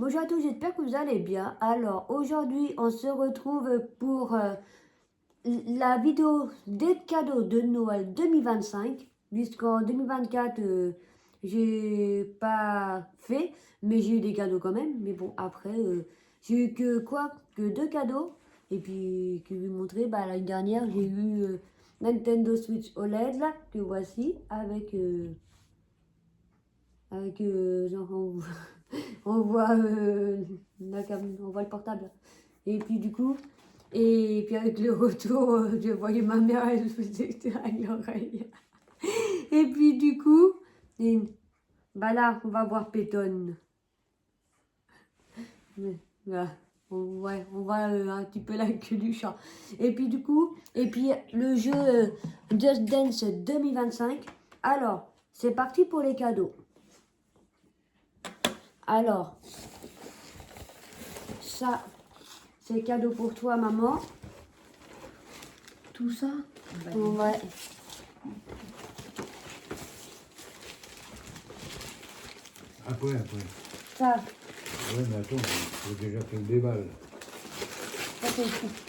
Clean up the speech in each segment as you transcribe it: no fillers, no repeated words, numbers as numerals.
Bonjour à tous, j'espère que vous allez bien. Alors, aujourd'hui, on se retrouve pour la vidéo des cadeaux de Noël 2025. Puisqu'en 2024, j'ai pas fait, mais j'ai eu des cadeaux quand même. Mais bon, après, j'ai eu que 2 cadeaux. Et puis, que je vais vous montrer, l'année dernière, j'ai eu Nintendo Switch OLED, là, que voici, genre, on voit, on voit le portable. Et puis du coup, et puis avec le retour, je voyais ma mère, elle faisait avec l'oreille. Et puis du coup, là, on va voir Pétonne. Voilà. On voit un petit peu la queue du chat. Et puis du coup, et puis le jeu Just Dance 2025. Alors, c'est parti pour les cadeaux. Alors, ça, c'est cadeau pour toi, maman. Tout ça Ouais. Après. Ça, Ouais, mais attends, il faut déjà que le déballe. ça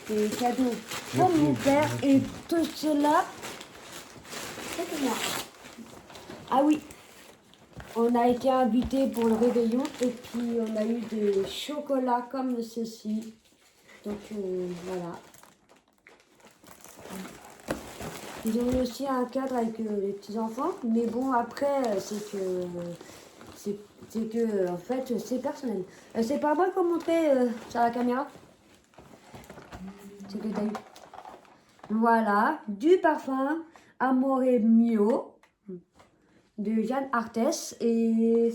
c'est cadeau pour mon père. Et tout cela, c'est pour moi. Ah oui, on a été invité pour le réveillon et puis on a eu des chocolats comme ceci. Donc voilà. Ils ont eu aussi un cadre avec les petits enfants, mais bon après c'est que en fait c'est personnel. C'est pas bon qu'on montrer sur la caméra. C'est que t'as eu. Voilà, du parfum Amore Mio de Jeanne Arthès et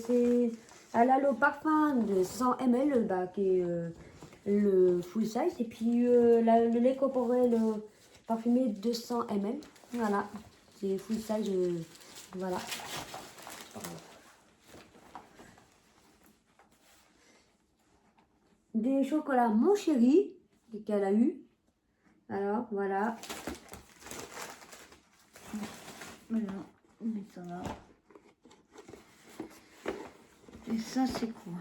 elle a le parfum de 100 ml qui est le full size et puis le lait corporel parfumé 200 ml. Voilà, c'est full size. Voilà. Des chocolats Mon Chéri qu'elle a eu. Alors voilà. Voilà, mais ça va. Et ça, c'est quoi?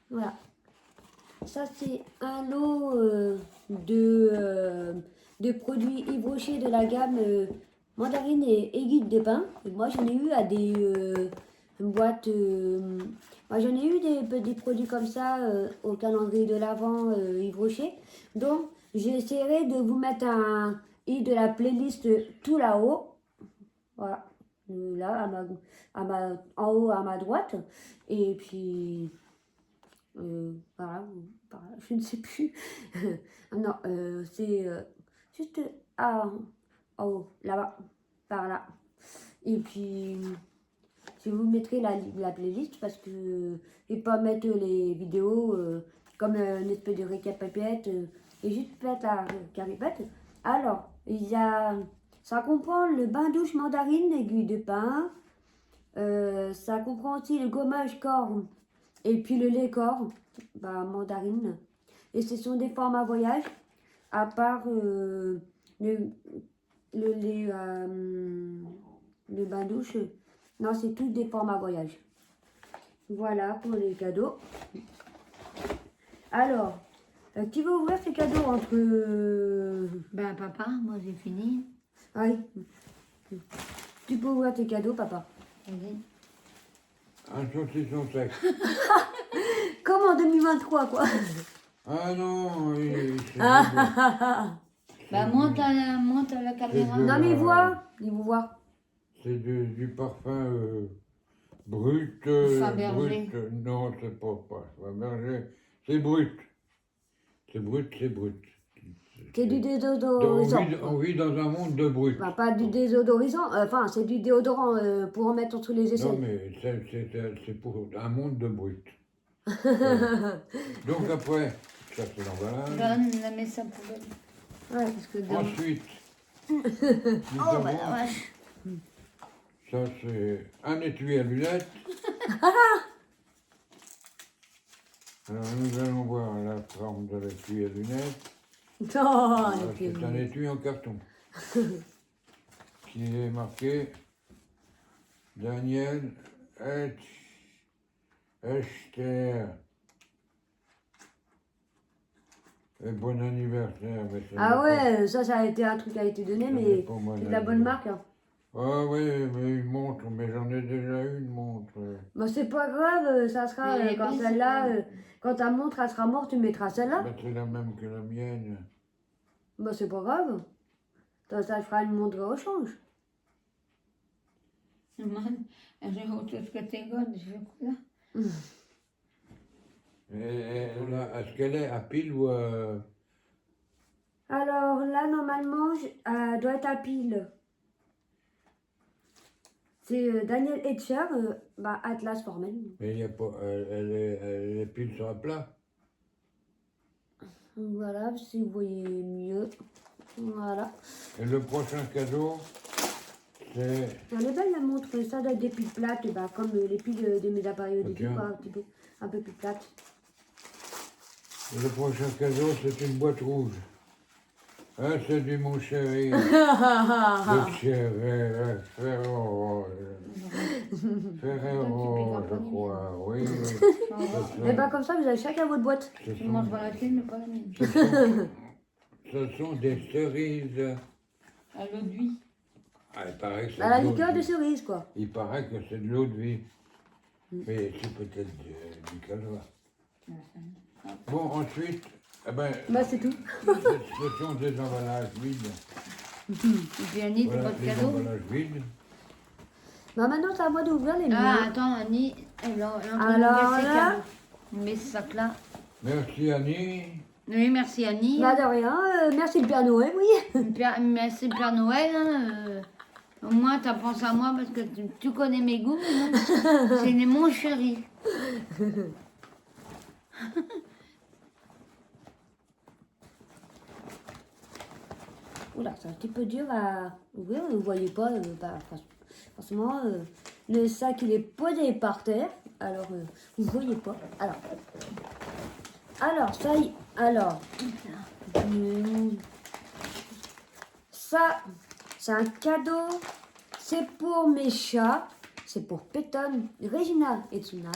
Voilà. Ça, c'est un lot de produits Yves Rocher de la gamme mandarine et aiguille de pain. Et moi, j'en ai eu à des boîtes. Moi, j'en ai eu des produits comme ça au calendrier de l'Avent Yves Rocher. Donc, j'essaierai de vous mettre un i de la playlist tout là-haut. Voilà. Là, en haut à ma droite. Et puis. Voilà, je ne sais plus. Non, c'est juste en haut, là-bas, par là. Et puis, je vous mettrai la playlist parce que je ne vais pas mettre les vidéos comme une espèce de récapépète et juste mettre la récapépète. Alors, ça comprend le bain-douche mandarine, aiguille de pain. Ça comprend aussi le gommage corps et puis le lait corps, mandarine. Et ce sont des formats voyage, à part le lait, le bain-douche. Non, c'est tous des formats voyage. Voilà pour les cadeaux. Alors, qui veut ouvrir ses cadeaux entre... Ben, papa, moi j'ai fini. Oui. Tu peux ouvrir tes cadeaux, papa. Vas-y. Un saucisson sec. Comme en 2023, quoi. Ah non, c'est Ben, monte à la caméra. de- Non, mais voir. Ils vont voir. c'est du parfum brut. Fabergé. Brut. Non, c'est pas Fabergé. C'est brut. C'est brut. C'est du On déodorisant. on vit dans un monde de brut. Pas du déodorisant, enfin c'est du déodorant pour en mettre sous les Non, aisselles. mais c'est pour un monde de brut. Voilà. Donc après, ça c'est l'emballage. Donne, la mets ça poubelle. Ouais. Parce que dans... Ensuite, nous Oh, avons, bah la vache. ça c'est un étui à lunettes. Alors nous allons voir la forme de l'étui à lunettes. Non, Alors, et puis, c'est un étui en carton qui est marqué Daniel Echter. Et bon anniversaire. Mais ça Ah n'est pas- ouais, ça a été un truc qui a été donné, ça n'est mais pas mon c'est de la bonne anniversaire. marque. Hein. Ah oui, mais une montre, mais j'en ai déjà une montre. Bah, c'est pas grave, ça sera Mais quand oui, celle-là, c'est- quand ta montre elle sera morte, tu mettras celle-là. Bah, c'est la même que la mienne. Bah, c'est pas grave. Ça fera une montre au change. Moi, j'ai autre chose que tes godes, je veux quoi là. Est-ce qu'elle est à pile ou à... Alors là, normalement, elle doit être à pile. C'est Daniel Etcher, bah, Atlas Formel. Mais il y a pas... elle est pile sur un plat. Voilà, si vous voyez mieux. Voilà. Et le prochain cadeau, c'est... Elle est belle la montre, ça doit être des piles plates, bah, comme les piles de mes appareils auditifs, Ok. quoi, un peu plus plates. Le prochain cadeau, c'est une boîte rouge. Ah, c'est du mon chéri. Le chéri, Ferrero. Ferrero, je crois. Oui, oui. Et bah comme ça, vous avez chacun votre boîte. Ce Tu sont, manges pas la tienne, mais pas la mienne. ce sont des cerises. À l'eau d'huile. Ah, il paraît que c'est Bah, la de l'eau liqueur de de vie. cerise, quoi. Il paraît que c'est de l'eau de vie. Mais c'est peut-être du calva. Bon, ensuite, eh ben, Bah, c'est tout. ce sont des emballages vides. Et puis Annie, t'as Voilà, pas de les cadeau. emballages vides. Bah, maintenant, c'est à moi d'ouvrir les Ah, miens. attends, Annie, elle est en train Alors d'ouvrir ses là- cadeaux. Elle met ce sac-là. Merci Annie. Oui, merci Annie. Bah, de rien. Merci le Père Noël, oui. Merci Père Noël. Hein, au moins, t'as pensé à moi parce que tu connais mes goûts. Hein. C'est mon chéri. Oula, c'est un petit peu dur à ouvrir. Vous voyez pas, bah, forcément, le sac, il est posé par terre. Alors, vous voyez pas. Alors, ça y est. Alors, ça, c'est un cadeau. C'est pour mes chats. C'est pour Péton, Regina et Tsuna.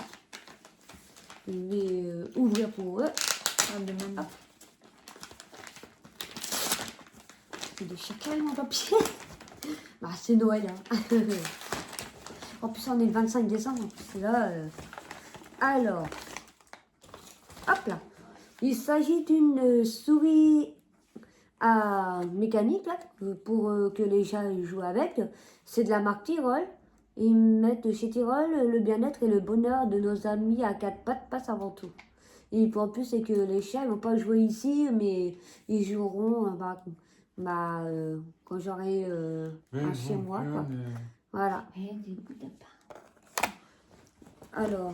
Je vais ouvrir pour eux. Ah, demande. C'est des chacals en papier. Bah, c'est Noël. Hein. En plus, on est le 25 décembre. En plus, là, alors, hop là. Il s'agit d'une souris à mécanique là, pour que les chats jouent avec. C'est de la marque Tyrol. Ils mettent chez Tyrol le bien-être et le bonheur de nos amis à quatre pattes passe avant tout. Et en plus, c'est que les chats ne vont pas jouer ici, mais ils joueront quand j'aurai un chez moi. Quoi. Voilà. Eh, des bouts de pain. Alors,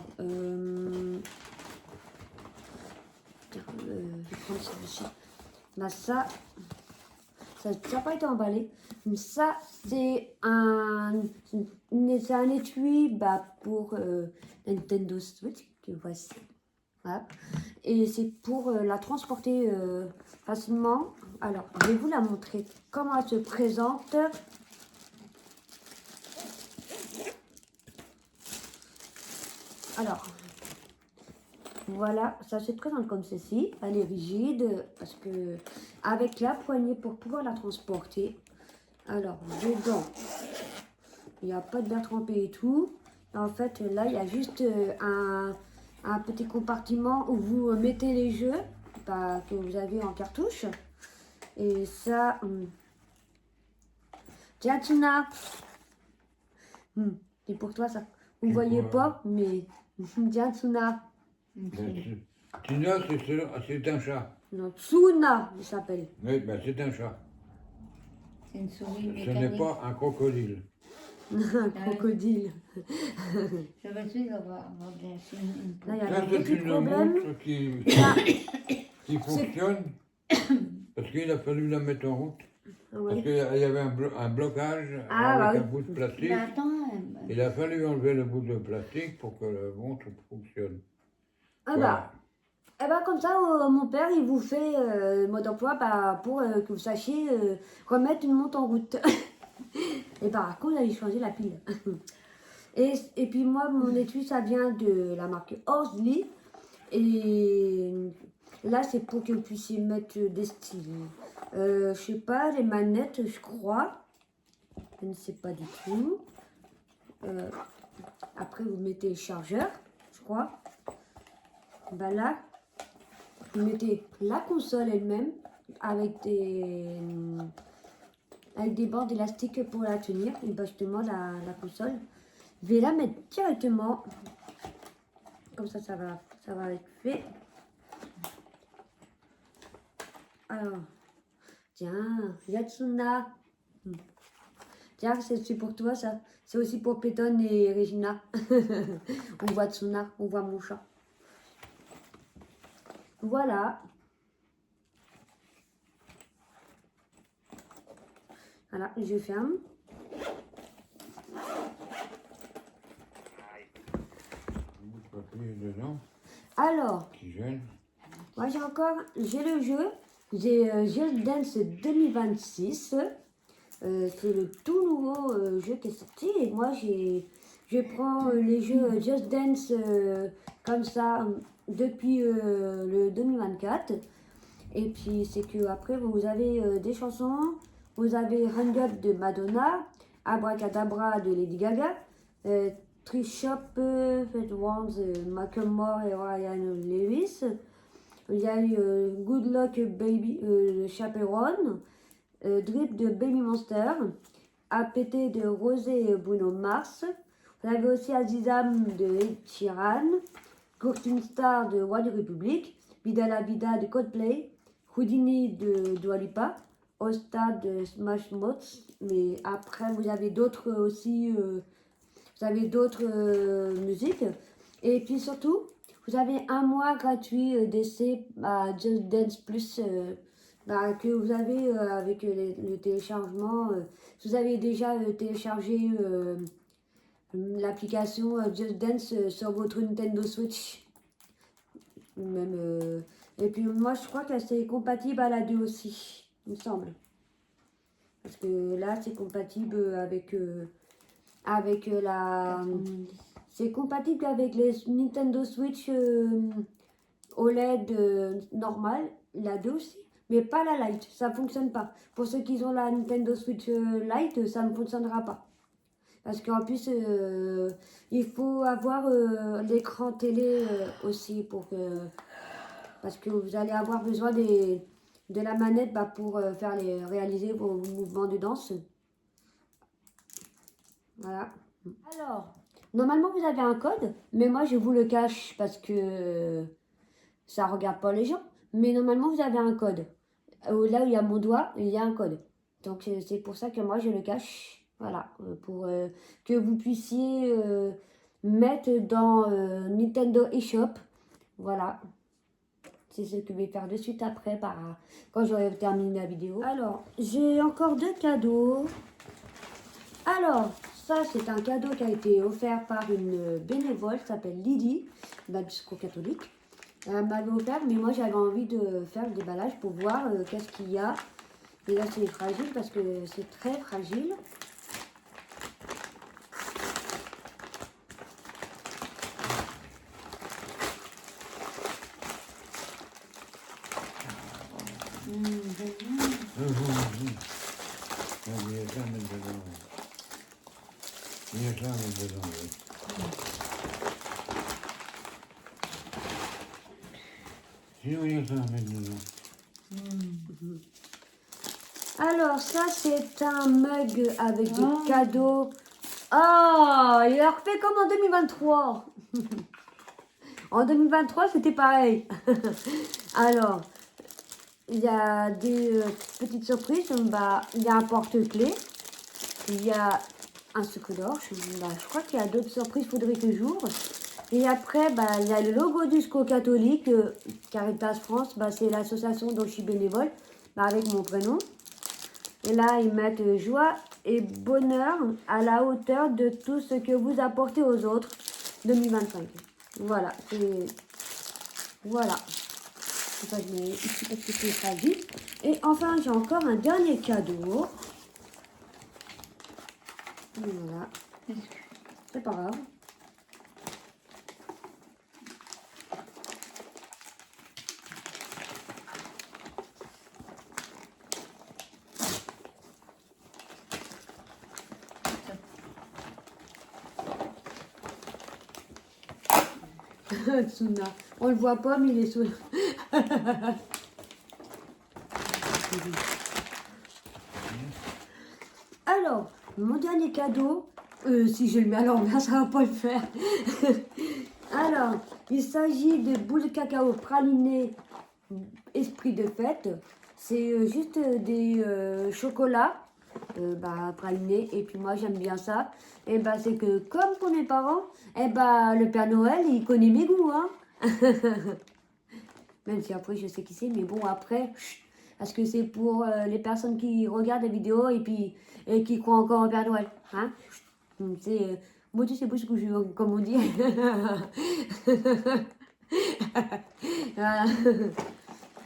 tiens, je vais prendre celui-ci. Bah, ça n'a pas été emballé. Ça, c'est c'est un étui bah, pour Nintendo Switch, que voici. Voilà. Et c'est pour la transporter facilement. Alors, je vais vous la montrer comment elle se présente. Alors, voilà, ça se présente comme ceci. Elle est rigide parce que avec la poignée pour pouvoir la transporter. Alors, dedans, il n'y a pas de verre trempé et tout. En fait, là, il y a juste un petit compartiment où vous mettez les jeux que vous avez en cartouche. Et ça, tiens, Tina, c'est pour toi ça. Vous ne voyez pas, mais tiens, Tsuna. Tina, c'est un chat. Non, Tsuna, il s'appelle. Oui, ben c'est un chat. C'est une souris Ce mécanique. n'est pas un crocodile. Un crocodile. Je vais essayer d'avoir bien sûr une Là, il y a Ça, un c'est petit une problème. montre qui fonctionne parce qu'il a fallu la mettre en route. Parce Oui. qu'il y avait un blocage Ah, avec bah un bout de plastique. Mais attends, Il a fallu enlever le bout de plastique pour que la montre fonctionne. Ah Voilà. bah. Eh ben comme ça, mon père, il vous fait le mode d'emploi pour que vous sachiez remettre une montre en route. Et par contre, là, il changeait la pile. Et puis moi, mon étui, ça vient de la marque Horsley. Et là, c'est pour que vous puissiez mettre des styles. Je sais pas, les manettes, je crois. Je ne sais pas du tout. Après, vous mettez le chargeur, je crois. Ben là, vous mettez la console elle-même avec des bords élastiques pour la tenir. Et ben justement, la console, je vais la mettre directement. Comme ça va être fait. Alors, tiens, Yatsuna. Tiens, c'est pour toi ça. C'est aussi pour Péton et Regina. On voit Tsuna, on voit mon chat. Voilà. Voilà, je ferme. Papier dedans, Alors, qui gêne. moi j'ai le jeu. J'ai Just Dance 2026. C'est le tout nouveau jeu qui est sorti. Et moi, je prends les jeux Just Dance comme ça depuis le 2024. Et puis, c'est que après vous avez des chansons. Vous avez Hang Up de Madonna, Abracadabra de Lady Gaga, Trish Shop, Fat Ones, Macklemore et Ryan Lewis. Il y a eu Good Luck Baby de Chaperone, Drip de Baby Monster, APT de Rosé et Bruno Mars. Vous avez aussi Azizam de Ed Sheeran, Courtney Star de One Republic, Vida la Vida de Coldplay, Houdini de Dua Lipa, Osta de Smash Mouth. Mais après vous avez d'autres aussi, vous avez d'autres musiques. Et puis surtout, vous avez un mois gratuit d'essai à Just Dance Plus que vous avez avec le téléchargement. Vous avez déjà téléchargé l'application Just Dance sur votre Nintendo Switch. Même, et puis moi je crois que c'est compatible à la 2 aussi, il me semble. Parce que là c'est compatible avec la... C'est compatible avec les Nintendo Switch OLED normal, la 2 aussi, mais pas la Lite, ça ne fonctionne pas. Pour ceux qui ont la Nintendo Switch Lite, ça ne fonctionnera pas. Parce qu'en plus, il faut avoir l'écran télé aussi parce que vous allez avoir besoin de la manette pour réaliser vos mouvements de danse. Voilà. Alors, normalement vous avez un code, mais moi je vous le cache parce que ça regarde pas les gens. Mais normalement vous avez un code. Là où il y a mon doigt, il y a un code. Donc c'est pour ça que moi je le cache. Voilà, pour que vous puissiez mettre dans Nintendo eShop. Voilà. C'est ce que je vais faire de suite après, quand j'aurai terminé la vidéo. Alors, j'ai encore 2 cadeaux. Alors, ça, c'est un cadeau qui a été offert par une bénévole qui s'appelle Lydie, du Secours catholique. Elle m'avait offert, mais moi, j'avais envie de faire le déballage pour voir qu'est-ce qu'il y a. Et là, c'est fragile parce que c'est très fragile. Il y a ça à mettre dedans. Il y a ça à mettre dedans, oui. Sinon, il y a ça à mettre dedans. Alors, ça, c'est un mug avec des cadeaux. Ah, il a refait comme en 2023. En 2023, c'était pareil. Alors, il y a des petites surprises. Il y a un porte-clés. Il y a un sucre d'orge. Je crois qu'il y a d'autres surprises, il faudrait que j'ouvre. Et après, il y a le logo du Secours catholique. Caritas France, c'est l'association dont je suis bénévole, avec mon prénom. Et là, ils mettent joie et bonheur à la hauteur de tout ce que vous apportez aux autres 2025. Voilà. Voilà. Ça, je mets ici parce que c'est fragile. Et enfin, j'ai encore un dernier cadeau. Voilà. c'est pas grave. Tsuna, on le voit pas, mais il est sous. Alors, mon dernier cadeau, si je le mets à l'envers, ça va pas le faire. Alors, il s'agit de boules de cacao pralinées esprit de fête. C'est juste des chocolats pralinés. Et puis moi, j'aime bien ça. Et ben, c'est que comme pour mes parents, et ben, le Père Noël, il connaît mes goûts. Hein. Même si après, je sais qui c'est. Mais bon, après, parce que c'est pour les personnes qui regardent la vidéo et puis qui croient encore au Père Noël. Hein. C'est moi, tu sais pas ce que je comme on dit. Voilà.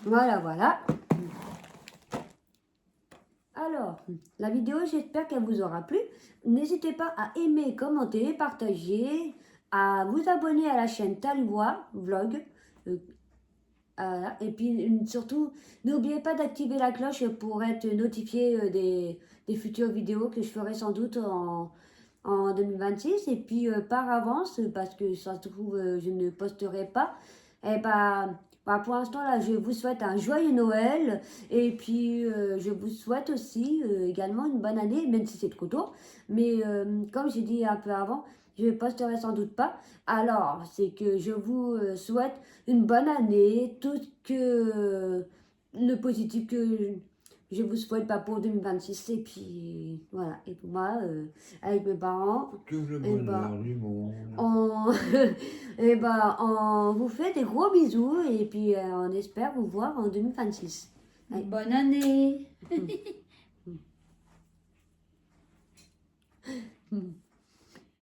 Voilà, voilà. Alors, la vidéo, j'espère qu'elle vous aura plu. N'hésitez pas à aimer, commenter, partager, à vous abonner à la chaîne Talivoix Vlog. Voilà. Et puis, surtout, n'oubliez pas d'activer la cloche pour être notifié des futures vidéos que je ferai sans doute en 2026. Et puis, par avance, parce que ça se trouve, je ne posterai pas. Et pour l'instant, là, je vous souhaite un joyeux Noël. Et puis, je vous souhaite aussi également une bonne année, même si c'est trop tôt. Mais comme j'ai dit un peu avant, je ne posterai sans doute pas. Alors, c'est que je vous souhaite une bonne année, tout le positif que je vous souhaite pour 2026. Et puis, voilà. Et pour moi, avec mes parents, Tout le Eh bonheur ben, du monde. on vous fait des gros bisous et puis on espère vous voir en 2026. Bonne année.